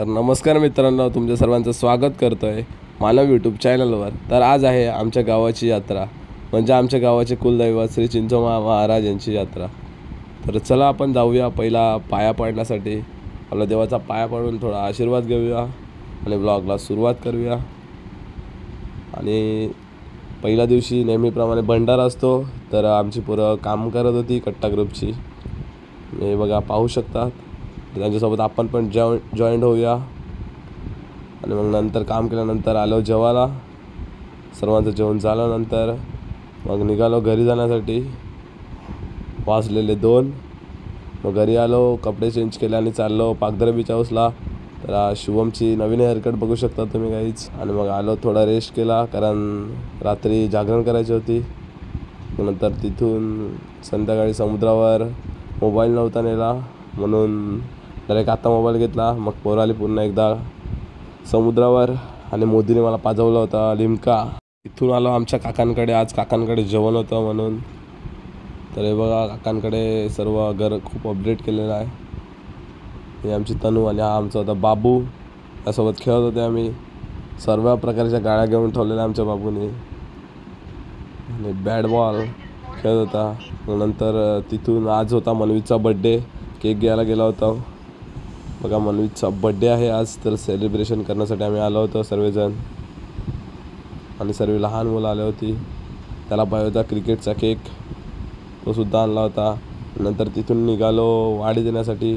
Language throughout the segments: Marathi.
तर नमस्कार मित्रांनो, तुमच्या सर्वांचं स्वागत करतो आहे मानव यूट्यूब चॅनलवर। तर आज आहे आमच्या गावाची यात्रा, म्हणजे आमच्या गावाचे कुलदैवत श्री चिंचोमा महाराज यांची यात्रा। तर चला आपण जाऊया पहिला पाया पडण्यासाठी, आपल्या देवाचा पाया पडून थोडा आशीर्वाद घेऊया आणि ब्लॉगला सुरुवात करूया। आणि पहिल्या दिवशी नेहमीप्रमाणे भंडारा असतो, तर आमची पोरं काम करत होती कट्टा ग्रुपची, हे बघा पाहू शकतात। त्यांच्यासोबत आपण पण जॉईंट होऊया आणि मग नंतर काम केल्यानंतर आलो जेवायला। सर्वांचं जेवण झाल्यानंतर मग निघालो घरी जाण्यासाठी। वाजलेले 2, मग घरी आलो, कपडे चेंज केले आणि चाललो पागधरा बीच हाऊसला। तर शुभमची नवीन हेअरकट बघू शकता तुम्ही गाईज। आणि मग आलो, थोडा रेस्ट केला कारण रात्री जागरण करायची होती। नंतर तिथून संध्याकाळी समुद्रावर मोबाईल नव्हता नेला, म्हणून डायरेक्ट आता मोबाईल घेतला। मग पोरं आली पुन्हा एकदा समुद्रावर आणि मोदीने मला पाजवला होता लिमका। इथून आलो आमच्या काकांकडे, आज काकांकडे जेवण होतं म्हणून। तर हे बघा काकांकडे सर्व घर खूप अपडेट केलेलं आहे। हे आमची तनू आणि हा आमचा होता बाबू, त्यासोबत खेळत होते आम्ही। सर्व प्रकारच्या गाड्या घेऊन ठेवलेल्या आमच्या बाबूने आणि बॅट बॉल खेळत होता। नंतर तिथून आज होता मनवीचा बड्डे, केक घ्यायला गेला होता। बघा मनवीचा बड्डे आहे आज, तर सेलिब्रेशन करण्यासाठी आम्ही आलो होतो सर्वजण, आणि सर्व लहान मुलं आले होती। त्याला पाहिजे होता क्रिकेटचा केक, तो सुद्धा आणला होता। नंतर तिथून निघालो वाढी देण्यासाठी,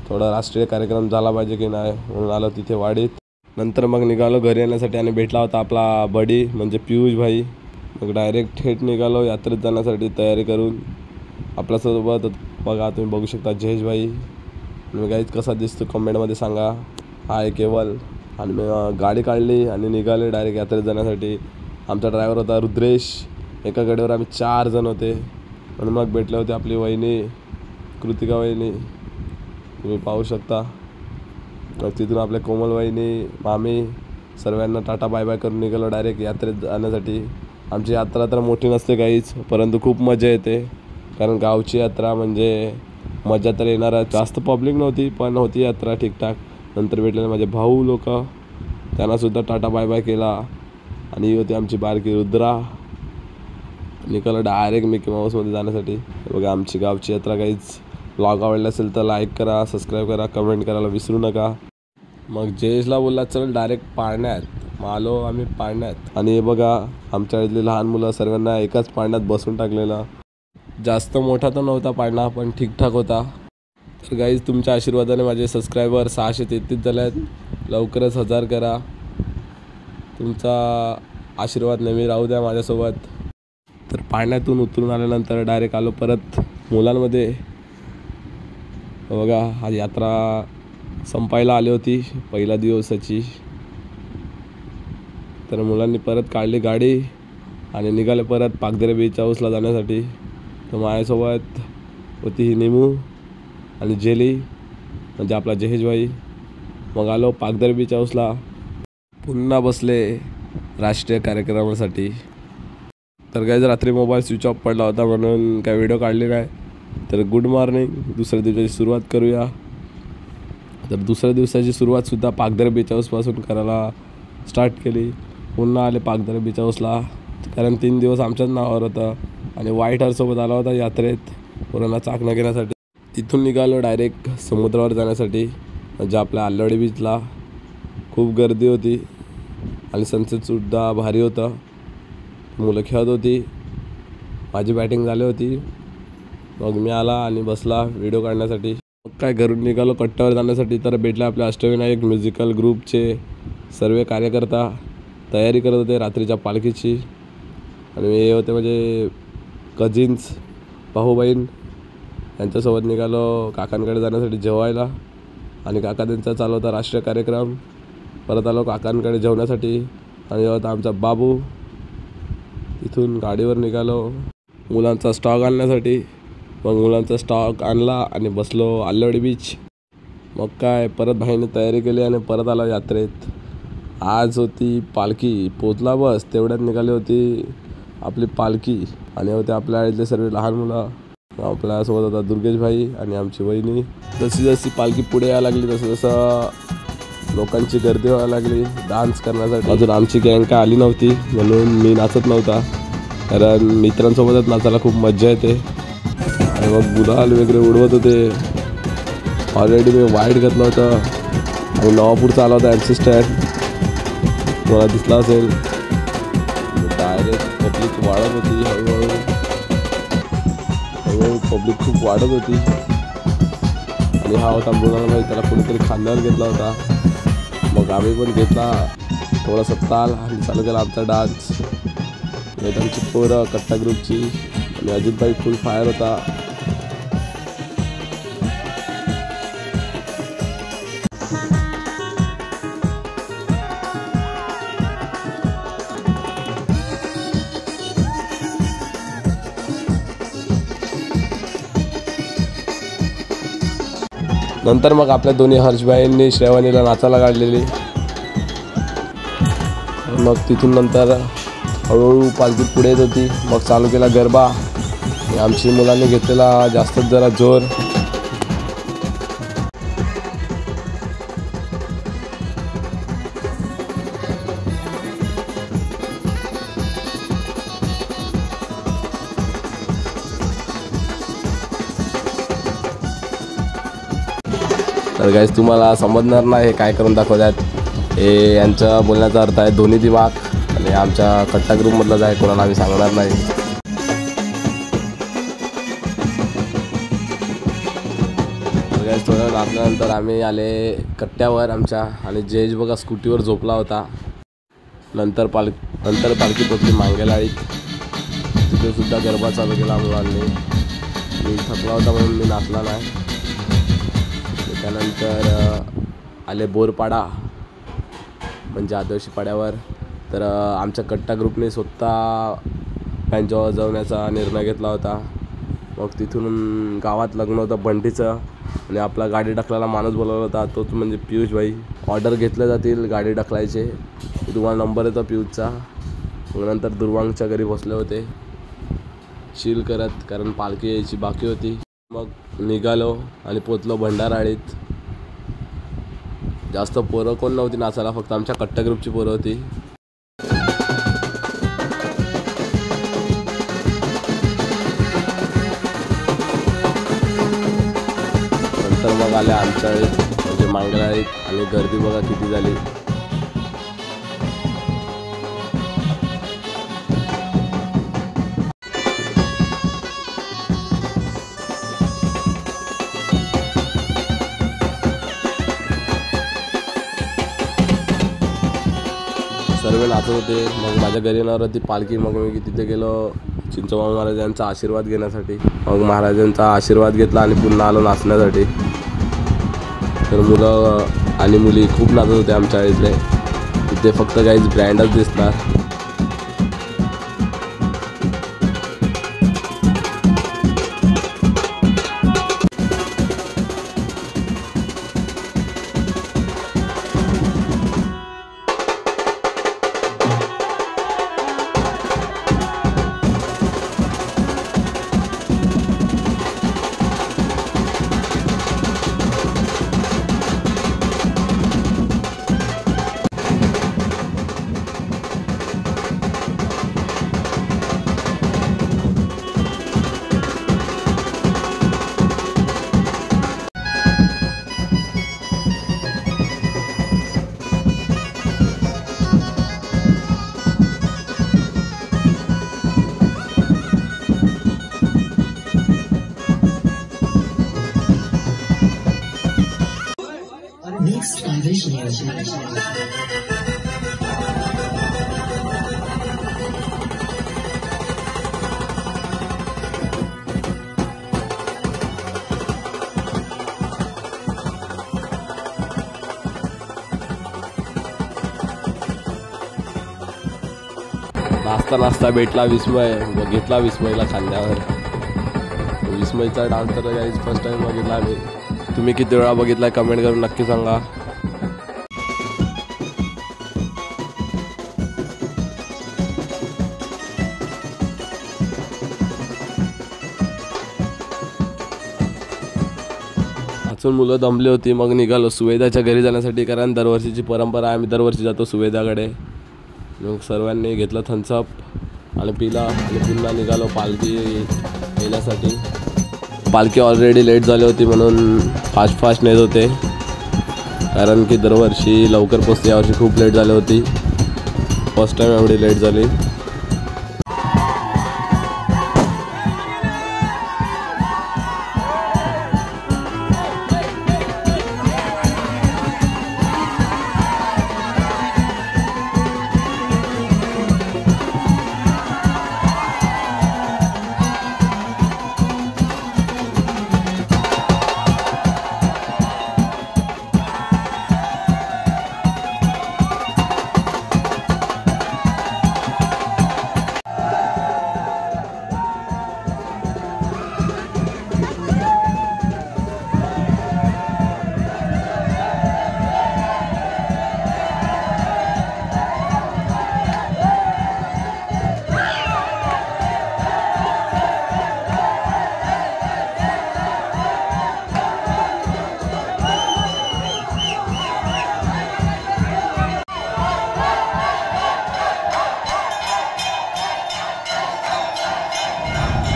थोडा राष्ट्रीय कार्यक्रम झाला पाहिजे की नाही म्हणून आलो तिथे वाढीत। नंतर मग निघालो घरी येण्यासाठी आणि भेटला होता आपला बडी म्हणजे पियुष भाई। मग डायरेक्ट थेट निघालो यात्रेत जाण्यासाठी तयारी करून। आपल्यासोबत बघा तुम्ही बघू शकता जयेश भाई। आणि गाईज कसा दिसतो कमेंटमध्ये सांगा। हा आहे केवल। आणि मी गाडी काढली आणि निघाले डायरेक्ट यात्रेत जाण्यासाठी। आमचा ड्रायव्हर होता रुद्रेश, एका गाडीवर आम्ही 4 जण होते। आणि मग भेटले होते आपली वहिनी कृतिका वहिनी, तुम्ही पाहू शकता। मग तिथून आपल्या कोमल वहिनी, मामी, सर्वांना टाटा बाय बाय करून निघालो डायरेक्ट यात्रेत जाण्यासाठी। आमची यात्रा तर मोठी नसते काहीच, परंतु खूप मजा येते, कारण गावची यात्रा म्हणजे मजा तर येणारच। जास्त पब्लिक नव्हती पण होती यात्रा ठीकठाक। नंतर भेटलेले माझे भाऊ लोक, त्यांनासुद्धा टाटा बाय बाय केला। आणि ही होती आमची बारकी रुद्रा, निघालो डायरेक्ट मिकी माऊसमध्ये जाण्यासाठी। बघा आमची गावची यात्रा काहीच। ब्लॉग आवडला असेल तर लाईक करा, सबस्क्राईब करा, कमेंट करायला विसरू नका। मग जयेशला बोलला चल डायरेक्ट पाळण्यात, मग आलो आम्ही पाळण्यात। आणि हे बघा आमच्या इथली लहान मुलं सर्वांना एकाच पाळण्यात बसून टाकलेलं। जास्त मोठा तर नव्हता पाळणा, पण ठीकठाक होता। तर गाईज तुमच्या आशीर्वादाने माझे सबस्क्रायबर 633 झाले आहेत, लवकरच 1000 करा। तुमचा आशीर्वाद नेहमी राहू द्या माझ्यासोबत। तर पाळण्यातून उतरून आल्यानंतर डायरेक्ट आलो परत मुलांमध्ये। बघा हा यात्रा संपायला आली होती पहिल्या दिवसाची, तर मुलांनी परत काढली गाडी आणि निघाले परत पागधरा बीच हाऊसला जाण्यासाठी। तर माझ्यासोबत होती ही निमू आणि जेली म्हणजे आपला जयेश भाई। मग आलो पागधरा बीच हाऊसला, पुन्हा बसले राष्ट्रीय कार्यक्रमासाठी। तर काय रात्री मोबाईल स्विच ऑफ पडला होता म्हणून काय व्हिडिओ काढली नाही। तर गुड मॉर्निंग, दुसऱ्या दिवसाची सुरुवात करूया। तर दुसऱ्या दिवसाची सुरुवातसुद्धा पागधरा बीच हाऊसपासून करायला स्टार्ट केली। पुन्हा आले पागधरा बीच हाऊसला, कारण 3 दिवस आमच्याच नावावर होतं। आणि व्हाईट हारसोबत आला होता यात्रेत पोरांना चाकणं घेण्यासाठी। तिथून निघालो डायरेक्ट समुद्रावर जाण्यासाठी, म्हणजे आपल्या आल्लवडी बीचला। खूप गर्दी होती आणि सनसेटसुद्धा भारी होतं। मुलं खेळत होती, माझी बॅटिंग झाली होती। मग मी आला आणि बसला व्हिडिओ काढण्यासाठी। मग काय घरून निघालो कट्ट्यावर जाण्यासाठी, तर भेटले आपल्या अष्टविनायक म्युझिकल ग्रुपचे सर्व कार्यकर्ता, तयारी करत होते रात्रीच्या पालखीची। आणि हे होते म्हणजे कझिन्स, भाऊ बहीण, यांच्यासोबत निघालो काकांकडे जाण्यासाठी जेवायला। आणि काका त्यांचा चालू होता राष्ट्रीय कार्यक्रम। परत आलो काकांकडे जेवण्यासाठी, आणि होता आमचा बाबू। तिथून गाडीवर निघालो मुलांचा स्टॉक आणण्यासाठी। मग मुलांचा स्टॉक आणला आणि बसलो आल्लवडी बीच। मग काय परत भाईने तयारी केली आणि परत आला यात्रेत। आज होती पालखी, पोचला बस तेवढ्यात निघाली होती आपली पालखी। आणि होते आपल्या इथले सर्व लहान मुलं। आपल्यासोबत होता दुर्गेश भाई आणि आमची वहिनी। जशी जशी पालखी पुढे यायला लागली तसं लोकांची गर्दी व्हायला लागली डान्स करण्यासाठी. अजून आमची गँग काय आली नव्हती म्हणून मी नाचत नव्हता, कारण मित्रांसोबतच नाचायला खूप मजा येते. आणि मग गुलाल वगैरे उडवत होते. ऑलरेडी मी वाईट घातलं होतं आणि नवापूरचा आला होता MC स्टँड, मला दिसला असेल. डायरेक्ट पब्लिक वाढत होती, हळूहळू पब्लिक खूप वाढत होती. आणि हा होता मृणाल भाई, त्याला कोणीतरी खांद्यावर घेतला होता. मग आम्ही पण घेतला थोडासा ताल आणि चालू केला आमचा डान्स. आमची पोरं कट्टा ग्रुपची आणि अजित भाई फुल फायर होता. नंतर मग आपल्या दोन्ही हर्षभाईंनी श्रेवानीला नाचायला काढलेली. मग तिथून नंतर हळूहळू पालखी पुढे येत होती. मग चालू केला गरबा. आमची मुलांनी घेतलेला जास्तच जरा जोर. तर गाईस तुम्हाला समजणार नाही हे काय करून दाखवतात. हे यांच्या बोलण्याचा अर्थ आहे दोन्ही दिमाग, आणि आमच्या कट्टा ग्रुपमधलाच आहे, कोणाला आम्ही सांगणार नाही. तर गाईस थोड्या नाचल्यानंतर आम्ही आले कट्ट्यावर आमच्या, आणि जयेश बघा स्कूटीवर झोपला होता. नंतर पालखी पोचली मांगेलाळीत. तिथे सुद्धा गरबा चालू केला मुलांनी. मी थकला होता म्हणून मी नाचला नाही. त्यानंतर आले बोरपाडा म्हणजे आदिवासी पाड्यावर. तर आमच्या कट्टा ग्रुपने स्वतः त्यांच्या वाजवण्याचा निर्णय घेतला होता. मग तिथून गावात लग्न होतं बंटीचं, आणि आपला गाडी ढकलायला माणूस बोलवला होता, तोच म्हणजे पियुष भाई. ऑर्डर घेतले जातील गाडी ढकलायचे, तुम्हाला नंबर येतो पियुषचा. मग नंतर दुर्वांगच्या घरी बसले होते चिल करत, कारण पालखी यायची बाकी होती. मग निघालो आणि पोचलो भंडाराळीत. जास्त पोरं कोण नव्हती नाचायला, फक्त आमच्या कट्टा ग्रुपची पोरं होती. नंतर मग आल्या आमच्या म्हणजे मांगेलाळीत, आणि गर्दी बघा किती झाली. सर्व नाचत होते. मग माझ्या घरी येणार होती पालखी. मग मी तिथे गेलो चिंचोबा महाराजांचा आशीर्वाद घेण्यासाठी. मग महाराजांचा आशीर्वाद घेतला आणि पुन्हा आलो नाचण्यासाठी. तर मुलं आणि मुली खूप नाचत होते आमच्या इथले. तिथे फक्त काहीच ब्रँडच दिसणार. नाचता नाचता भेटला विस्मय, बघितला विस्मयला खांद्यावर. विस्मयचा डान्स तर गाईज फर्स्ट टाइम बघितला मी. तुम्ही किती वेळा बघितलाय कमेंट करून नक्की सांगा. वाचून मुलं दमली होती. मग निघालो सुवेदाच्या घरी जाण्यासाठी, कारण दरवर्षीची परंपरा आहे, आम्ही दरवर्षी जातो सुवेदाकडे. मग सर्वांनी घेतलं थम्सअप आणि पिला आणि पुन्हा निघालो पालखी येण्यासाठी. पालखी ऑलरेडी लेट झाली होती म्हणून फास्ट नेत होते, कारण की दरवर्षी लवकर पोचते, यावर्षी खूप लेट झाली होती. फर्स्ट टाईम एवढी लेट झाली.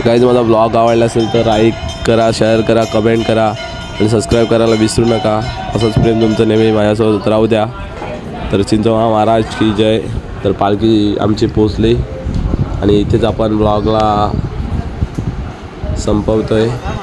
गाईज माझा ब्लॉग आवडला असेल तर लाईक करा, शेअर करा, कमेंट करा आणि सबस्क्राईब करायला विसरू नका. असंच प्रेम तुमचं नेहमी माझ्यासोबत राहू द्या. तर चिंचोळा महाराज की जय. तर पालखी आमची पोचली आणि इथेच आपण ब्लॉगला संपवतो आहे.